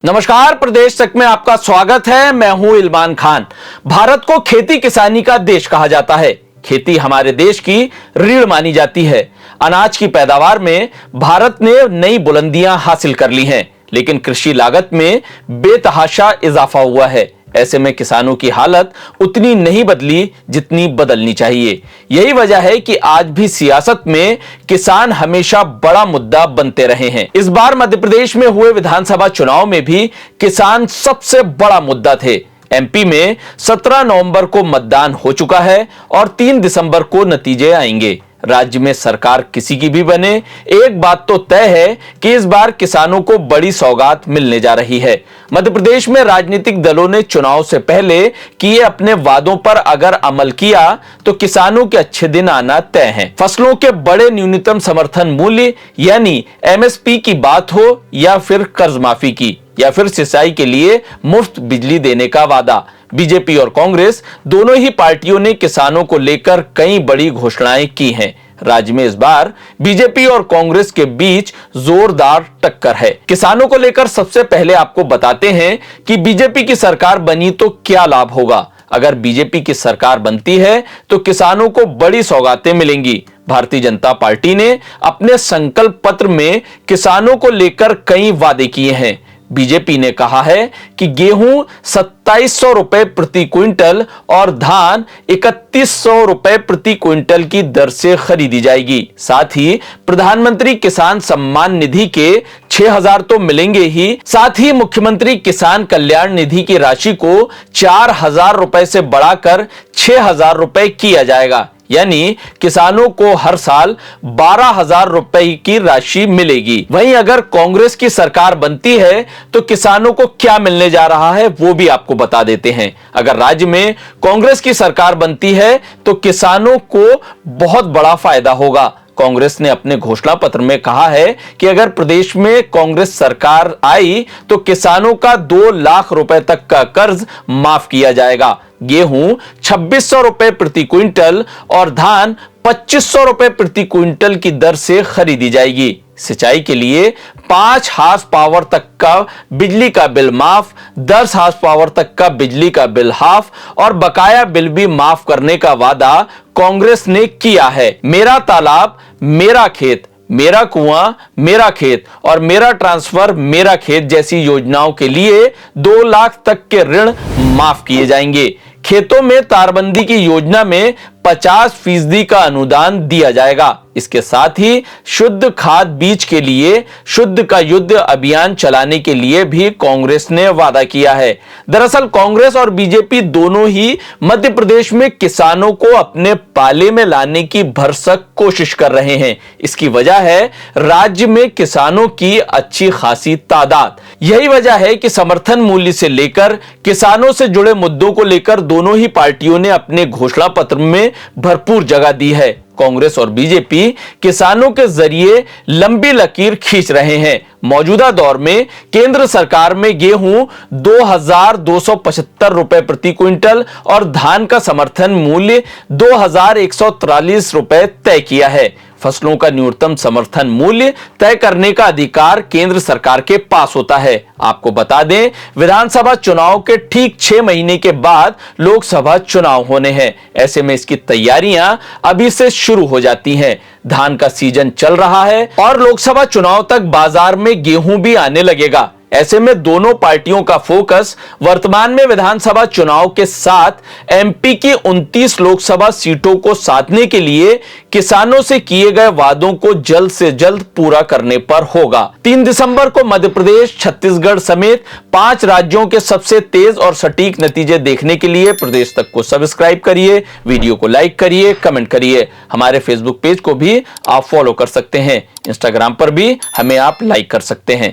नमस्कार, प्रदेश तक में आपका स्वागत है। मैं हूं इल्मान खान। भारत को खेती किसानी का देश कहा जाता है। खेती हमारे देश की रीढ़ मानी जाती है। अनाज की पैदावार में भारत ने नई बुलंदियां हासिल कर ली हैं, लेकिन कृषि लागत में बेतहाशा इजाफा हुआ है। ऐसे में किसानों की हालत उतनी नहीं बदली जितनी बदलनी चाहिए। यही वजह है कि आज भी सियासत में किसान हमेशा बड़ा मुद्दा बनते रहे हैं। इस बार मध्य प्रदेश में हुए विधानसभा चुनाव में भी किसान सबसे बड़ा मुद्दा थे। एमपी में 17 नवंबर को मतदान हो चुका है और 3 दिसंबर को नतीजे आएंगे। राज्य में सरकार किसी की भी बने, एक बात तो तय है कि इस बार किसानों को बड़ी सौगात मिलने जा रही है। मध्य प्रदेश में राजनीतिक दलों ने चुनाव से पहले किए अपने वादों पर अगर अमल किया तो किसानों के अच्छे दिन आना तय है। फसलों के बड़े न्यूनतम समर्थन मूल्य यानी एमएसपी की बात हो या फिर कर्ज माफी की या फिर सिंचाई के लिए मुफ्त बिजली देने का वादा, बीजेपी और कांग्रेस दोनों ही पार्टियों ने किसानों को लेकर कई बड़ी घोषणाएं की हैं। राज्य में इस बार बीजेपी और कांग्रेस के बीच जोरदार टक्कर है। किसानों को लेकर सबसे पहले आपको बताते हैं कि बीजेपी की सरकार बनी तो क्या लाभ होगा। अगर बीजेपी की सरकार बनती है तो किसानों को बड़ी सौगातें मिलेंगी। भारतीय जनता पार्टी ने अपने संकल्प पत्र में किसानों को लेकर कई वादे किए हैं। बीजेपी ने कहा है कि गेहूं 2700 रुपए प्रति क्विंटल और धान 3100 रुपए प्रति क्विंटल की दर से खरीदी जाएगी। साथ ही प्रधानमंत्री किसान सम्मान निधि के 6000 तो मिलेंगे ही, साथ ही मुख्यमंत्री किसान कल्याण निधि की राशि को 4000 रुपए से बढ़ाकर 6000 रुपए किया जाएगा। यानी किसानों को हर साल 12,000 रुपए की राशि मिलेगी। वहीं अगर कांग्रेस की सरकार बनती है तो किसानों को क्या मिलने जा रहा है वो भी आपको बता देते हैं। अगर राज्य में कांग्रेस की सरकार बनती है तो किसानों को बहुत बड़ा फायदा होगा। कांग्रेस ने अपने घोषणा पत्र में कहा है कि अगर प्रदेश में कांग्रेस सरकार आई तो किसानों का 2 लाख रुपए तक का कर्ज माफ किया जाएगा। गेहूं 2600 रुपए प्रति क्विंटल और धान 2500 रुपए प्रति क्विंटल की दर से खरीदी जाएगी। सिंचाई के लिए 5 हार्स पावर तक का बिजली का बिल माफ, 10 हार्स पावर तक का बिजली का बिल हाफ और बकाया बिल भी माफ करने का वादा कांग्रेस ने किया है। मेरा तालाब मेरा खेत, मेरा कुआं मेरा खेत और मेरा ट्रांसफर मेरा खेत जैसी योजनाओं के लिए 2 लाख तक के ऋण माफ किए जाएंगे। खेतों में तारबंदी की योजना में 50% का अनुदान दिया जाएगा। इसके साथ ही शुद्ध खाद बीज के लिए शुद्ध का युद्ध अभियान चलाने के लिए भी कांग्रेस ने वादा किया है। दरअसल कांग्रेस और बीजेपी दोनों ही मध्य प्रदेश में किसानों को अपने पाले में लाने की भरसक कोशिश कर रहे हैं। इसकी वजह है राज्य में किसानों की अच्छी खासी तादाद। यही वजह है कि समर्थन मूल्य से लेकर किसानों से जुड़े मुद्दों को लेकर दोनों ही पार्टियों ने अपने घोषणा पत्र में भरपूर जगह दी है। कांग्रेस और बीजेपी किसानों के जरिए लंबी लकीर खींच रहे हैं। मौजूदा दौर में केंद्र सरकार में गेहूं 2275 रुपए प्रति क्विंटल और धान का समर्थन मूल्य 2143 रुपए तय किया है। फसलों का न्यूनतम समर्थन मूल्य तय करने का अधिकार केंद्र सरकार के पास होता है। आपको बता दें, विधानसभा चुनाव के ठीक 6 महीने के बाद लोकसभा चुनाव होने हैं। ऐसे में इसकी तैयारियां अभी से शुरू हो जाती हैं। धान का सीजन चल रहा है और लोकसभा चुनाव तक बाजार में गेहूं भी आने लगेगा। ऐसे में दोनों पार्टियों का फोकस वर्तमान में विधानसभा चुनाव के साथ एमपी की 29 लोकसभा सीटों को साधने के लिए किसानों से किए गए वादों को जल्द से जल्द पूरा करने पर होगा। 3 दिसंबर को मध्य प्रदेश, छत्तीसगढ़ समेत 5 राज्यों के सबसे तेज और सटीक नतीजे देखने के लिए प्रदेश तक को सब्सक्राइब करिए, वीडियो को लाइक करिए, कमेंट करिए। हमारे फेसबुक पेज को भी आप फॉलो कर सकते हैं। इंस्टाग्राम पर भी हमें आप लाइक कर सकते हैं।